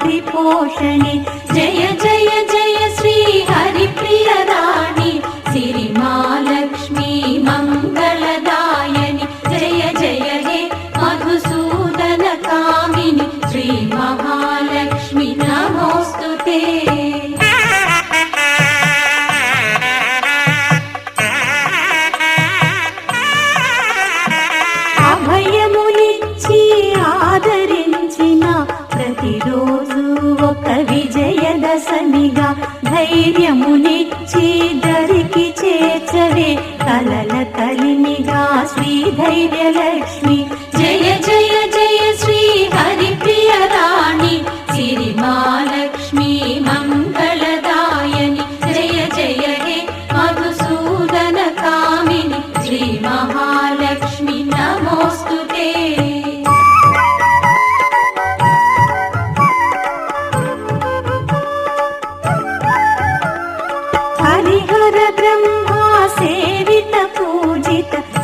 त्रिपोषणे जय जय जय श्री हरिप्रिय राणि सिरि महालक्ष्मी मंगलदायिनि जय जय हे मधुसूदन कामिनि श्री महालक्ष्मी नमोस्तुते। ప్రతిరోజు ఒక విజయదశమిగా ధైర్యమునిచ్చి దరికి చేర్చవే కలల కలిమిగా శ్రీ ధైర్యలక్ష్మి జయ జయ జయ శ్రీ హరిప్రియ రాణి సిరి మహాలక్ష్మి మంగళదాయని జయ జయ హే మధుసూదన కామిని శ్రీ మహాలక్ష్మి నమోస్తుతే।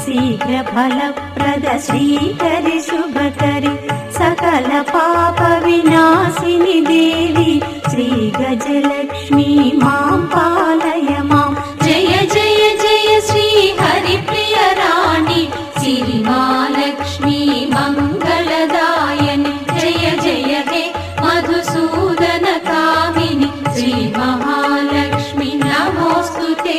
शीघ्र फलप्रद श्रीकरि शुभकरि सकल पाप विनाशिनि देवी श्री गजलक्ष्मी मां पालय मां जय जय जय श्री हरिप्रिय राणि सिरि महालक्ष्मी मंगलदायिनि जय जय हे मधुसूदन कामिनि श्री महालक्ष्मी नमोस्तुते।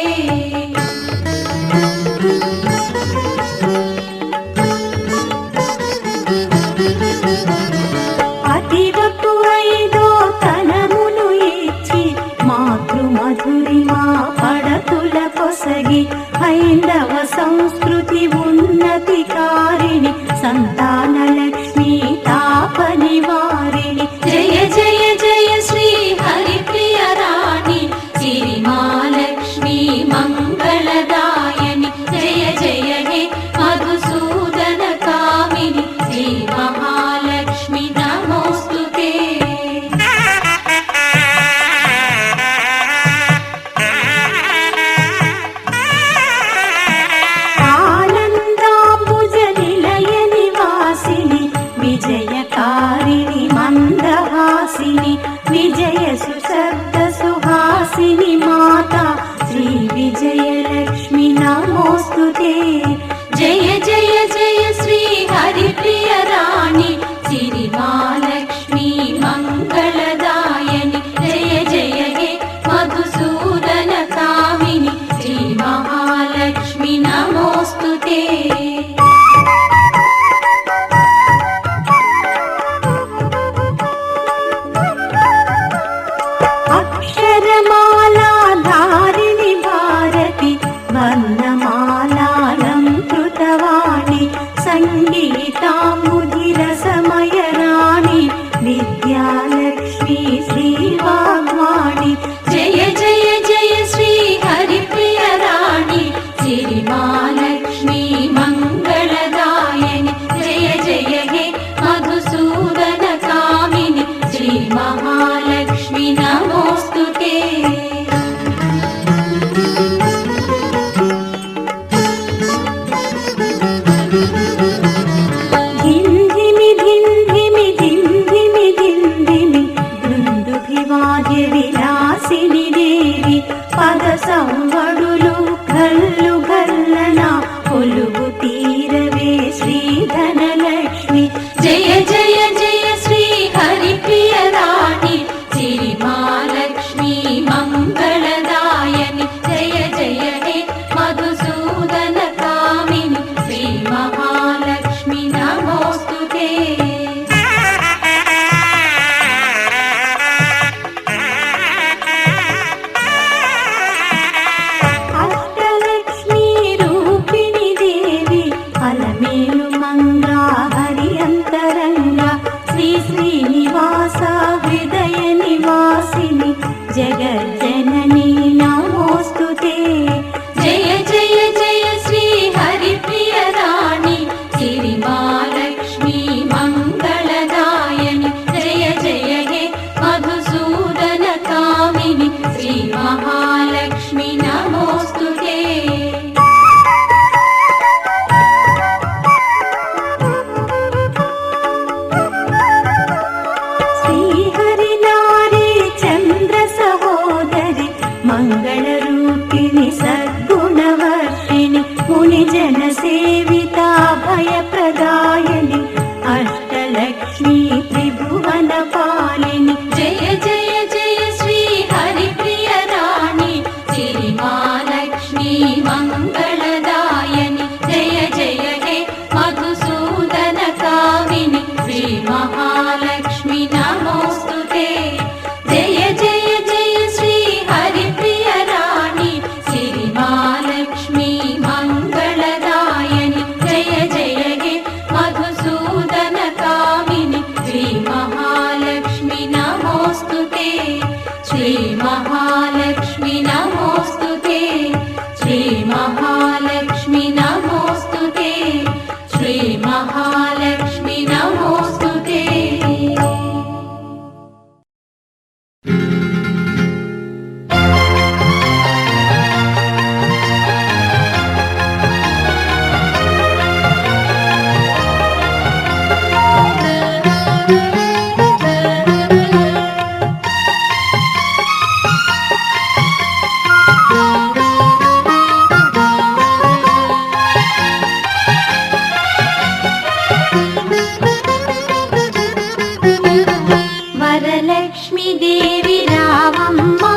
హైందవ సంస్కృతి ఉన్నతి కారిణి సంతాన లక్ష్మి తాప నివారిణి జయ జయ జయ శ్రీ హరిప్రియ రాణి సిరి మహాలక్ష్మి మంగళదాయని జయ జయ హే మధుసూదన కామిని శ్రీ మహాలక్ష్మి నమోస్తుతే। విజయకారిణి మందహాసిని విజయ సుశబ్ద సుహాసిని మాతా శ్రీ విజయలక్ష్మి నమోస్తుతే। జయ జయ జయ శ్రీ హరిప్రియ రాణి సిరి మహాలక్ష్మి మంగళదాయని జయ జయ హే మధుసూదన కామిని శ్రీ మహాలక్ష్మి నమోస్తుతే। వర్ణమాలాలంకృతవాణి సంగీతాముధిరసమయ రాణి విద్యాలక్ష్మి శ్రీవాగ్వాణి జయ జయ జయ శ్రీ హరిప్రియ రాణి సిరి మహాలక్ష్మి మంగళదాయని జయ జయ హే మధుసూదన కామిని శ్రీ మహాలక్ష్మి నమోస్తుతే। విలాసిని దేవి పద సంవడులు గల్లు గల్లన కొలువు తీరవే శ్రీ ధనలక్ష్మి జయ జయ జయ శ్రీ హరిప్రియ రాణి సిరి మహాలక్ష్మి మంగళదాయని జయ జయ హే మధుసూదన కామిని శ్రీ మహాలక్ష్మి నమోస్తుతే। శ్రీనివాస హృదయ నివాసిని జగజ్జనని నమోస్తుతే। జయ జయ జయ శ్రీ హరిప్రియ రాణి సిరి మహాలక్ష్మి మంగళదాయని జయ జయ హే మధుసూదన కామిని శ్రీ మహాలక్ష్మి నమోస్తుతే। శ్రీహరి నమోస్తుతే జయ జయ జయ శ్రీ హరిప్రియ రాణి సిరి మహాలక్ష్మి మంగళదాయని జయ జయ హే మధుసూదన కామిని శ్రీ మహాలక్ష్మి నమోస్తుతే శ్రీ మహాలక్ష్మి నమోస్తుతే శ్రీ మహాలక్ష్మి నమోస్తుతే శ్రీ మహాలక్ష్మి నమోస్తుతే వరలక్ష్మి దేవి రావమ్మా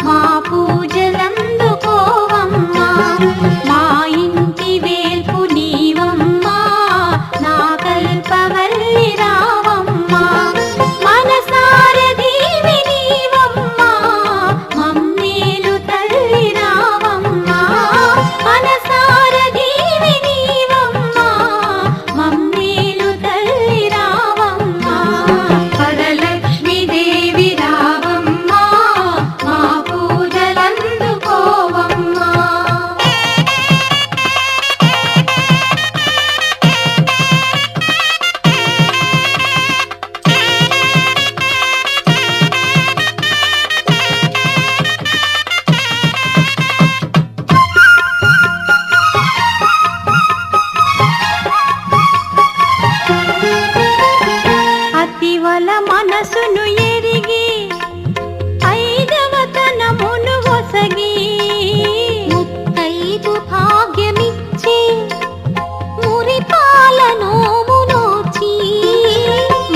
మా పూజలందుకోవమ్మా మా ఇంటి వేల్పు నీవమ్మా నా కల్పవల్లి రావమ్మా మనసార దేవి నీవమ్మా మమ్మేలు తల్లి రావమ్మా మనసార దేవి నీవమ్మా మమ్మేలు తల్లి రావమ్మా వరలక్ష్మి దేవి రావమ్మా మా పూజలందుకోవమ్మా అతివల మనసును ఎరిగి ఐదవతనమును ఒసగి ముత్తైదు భాగ్యమిచ్చి మురిపాల నోము నోచి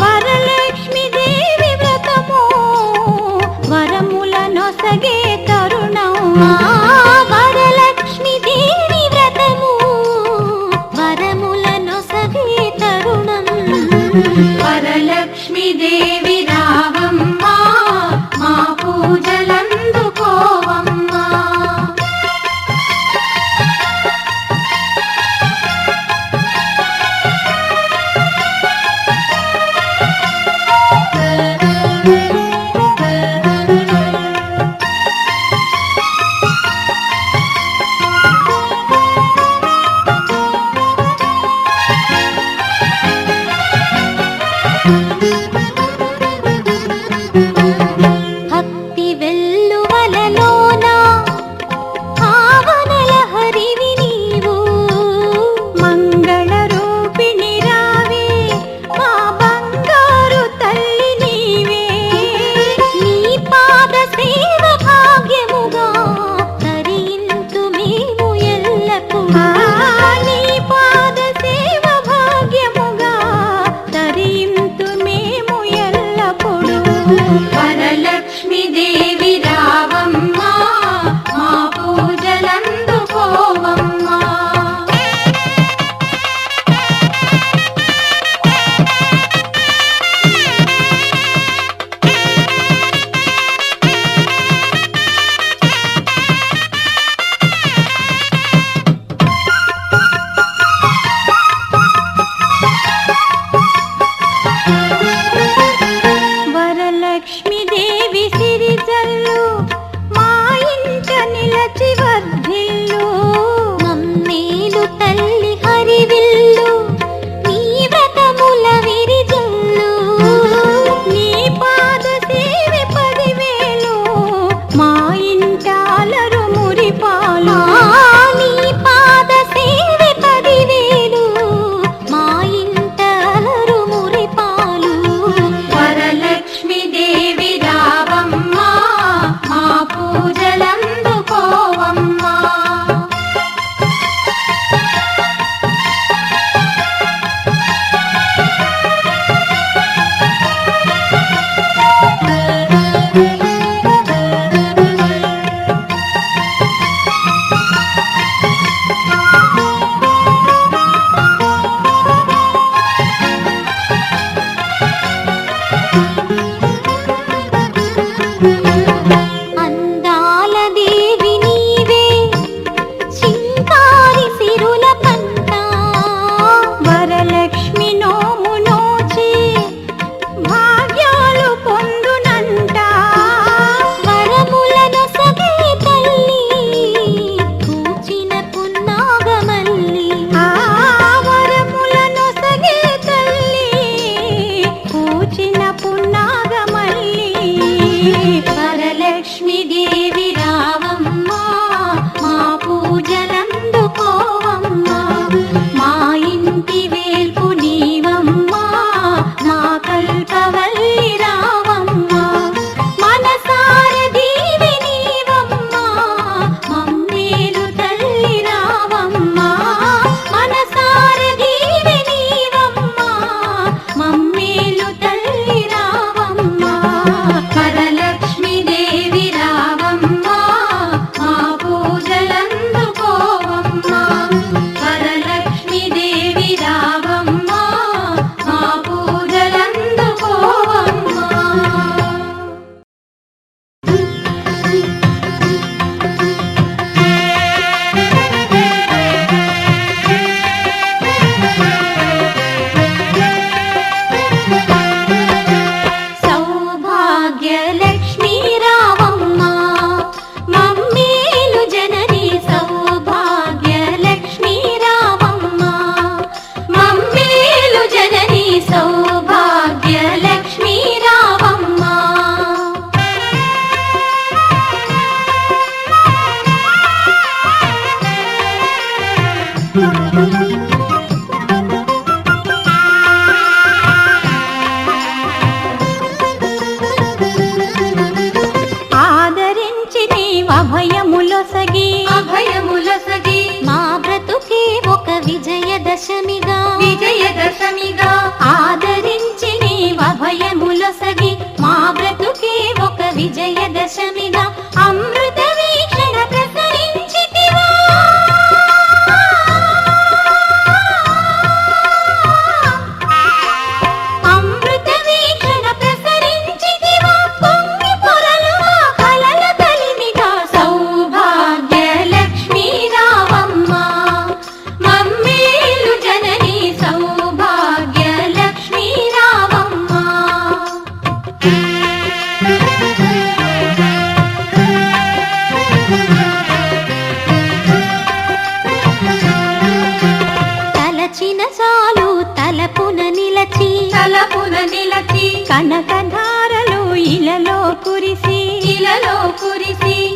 వరలక్ష్మి దేవి వ్రతము వరముల నొసగే తరుణమా వరలక్ష్మి దేవి వ్రతము వరముల నొసగే తరుణం వరలక్ష్మి దేవి రావమ్మా మా పూజలందుకోవమ్మా భక్తి వెల్లువలలోన భావనల హరివి నీవు మంగళ రూపిణి రావే మా బంగారు తల్లి నీవే మా బ్రతుకే ఒక విజయదశమిగా అమృత వీక్షణ ప్రసరించితివా. అమృత వీక్షణ ప్రసరించితివా, పొంగి పొరలుగా కలల కలిమిగా సౌభాగ్య లక్ష్మీ రావమ్మ. మమ్మేలు జనని సౌభాగ్య లక్ష్మీ రావమ్మ. తలచిన చాలు తలపున నిలచి కనకధారలు ఇలలో కురిసి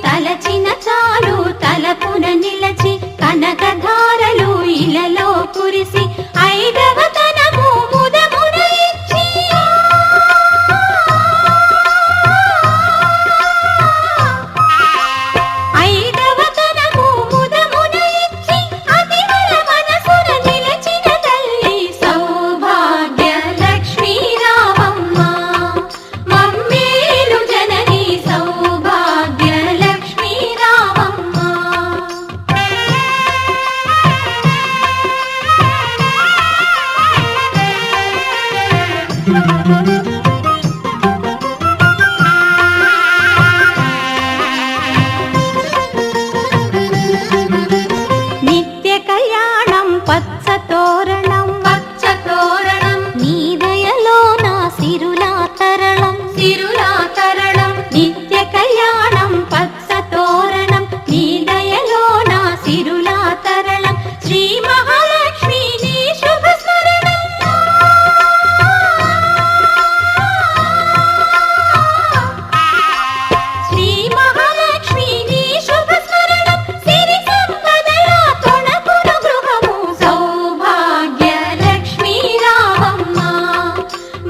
తలచిన చాలు తలపున నిలచి కనకధారలు ఇలలో కురిసి ఐదవ తనము ముదమున ఇచ్చి ఐదవ తనము ముదమున ఇచ్చి అతివల మనసున నిలచిన తల్లి సౌభాగ్య లక్ష్మీ రావమ్మ. మమ్మేలు జనని సౌభాగ్య లక్ష్మీ రావమ్మ. నిత్య కళ్యాణం పచ్చ తోరణం నీ దయలో నా సిరులా తరళం నిత్య కళ్యాణం పచ్చ తోరణం నీ దయలో నా సిరులా తరళం శ్రీ మహాలక్ష్మి నీ శుభ స్మరణం. శ్రీ మహాలక్ష్మి నీ శుభ స్మరణం సిరి సంపదల తొణకును గృహము సౌభాగ్య లక్ష్మీ రావమ్మ.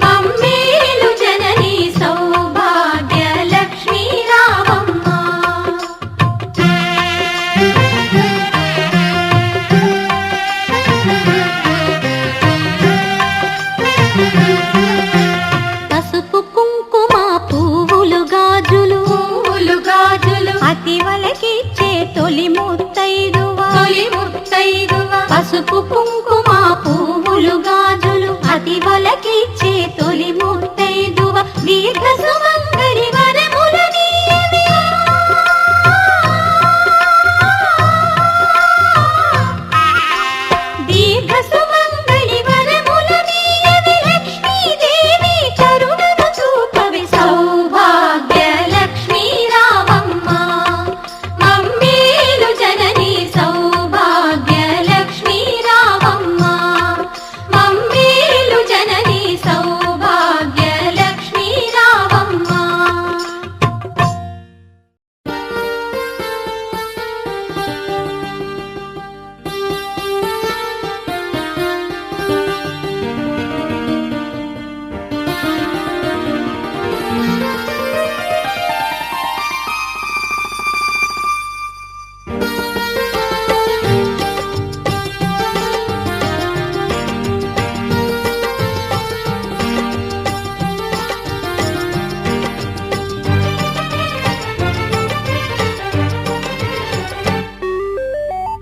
మమ్మేలు జనని సౌభాగ్య లక్ష్మీ రావమ్మ. పసుపు కుంకుమ పువ్వులు గాజులు అతివలకిచ్చే తొలి ముత్తైదువా. పసుపు కుంకుమ పువ్వులు గాజులు అతివలకిచ్చే తొలి ముత్తైదువా. దీర్ఘ సుమంగళి వరముల నీయవే. దీర్ఘ సుమంగళి వరముల నీయవే లక్ష్మీదేవి కరుణను చూపవి సౌభాగ్య లక్ష్మీ రావమ్మ. మమ్మేలు జనని సౌభాగ్య లక్ష్మీ రావమ్మ. మమ్మేలు జనని సౌభాగ్య లక్ష్మీ రావమ్మ.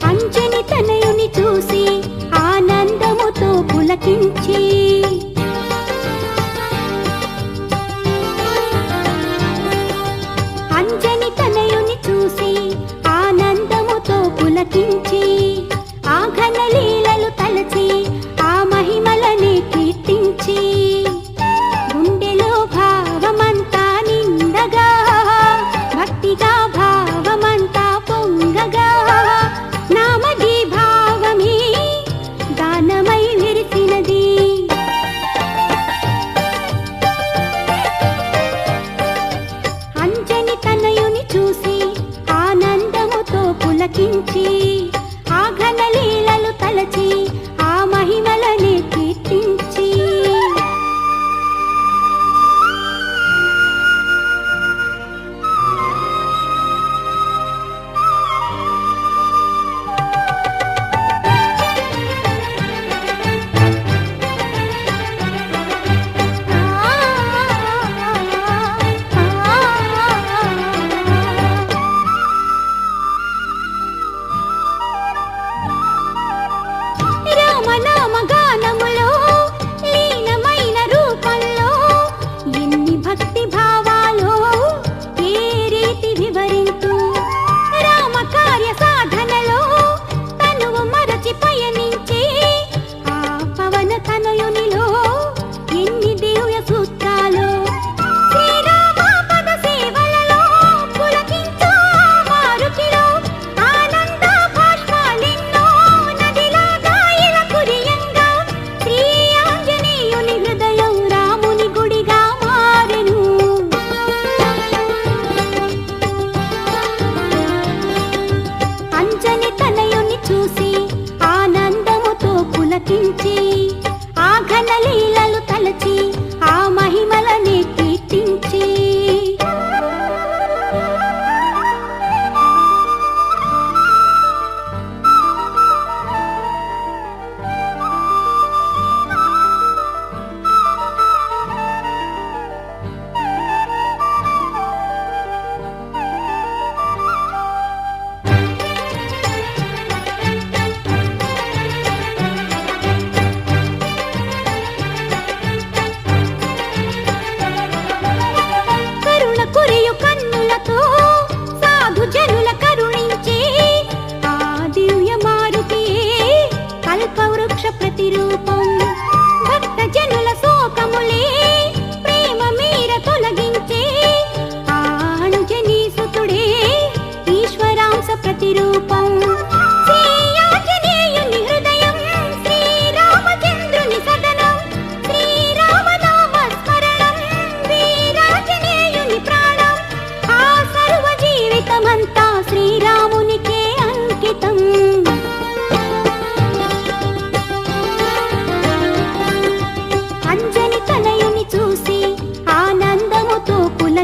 అంజని తనయుని చూసి ఆనందముతో పులకించి అంజని తనయుని చూసి ఆనందముతో పులకించి ఆ ఘన లీలలు తలచి ఆ మహిమలని కీర్తించి గుండెలో భావమంతా నిండగా భక్తిగా భావమంతా పొంగగా నామది భావమే గానమై విరిసినది. అంజని తనయుని చూసి ఆనందముతో పులకించి ఆ ఘన లీలలు తలచి ఆ మహిమలని కీర్తించి ఆ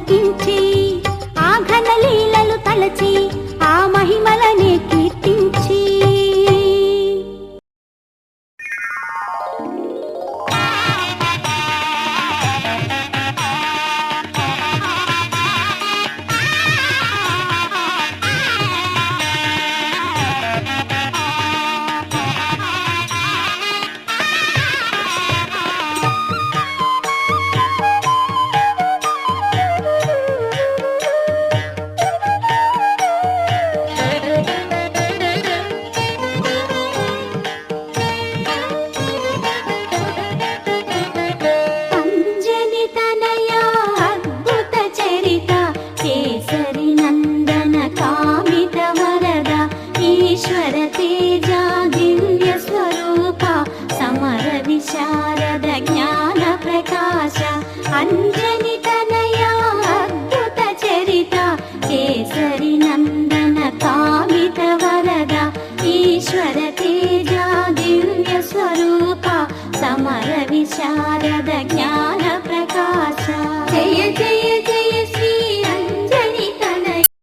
పులకించి ఆ ఘన లీలలు తలచి ఆ మహిమలనే కీర్తించి అంజని తనయ అద్భుత చరిత కేసరి నందన కామిత వరద ఈశ్వర తేజ దివ్య స్వరూప సమర విశారద జ్ఞాన ప్రకాశ అంజని తనయ అద్భుత చరిత కేసరి నందన కామిత వరద ఈశ్వర తేజ దివ్య స్వరూప సమర విశారద జ్ఞాన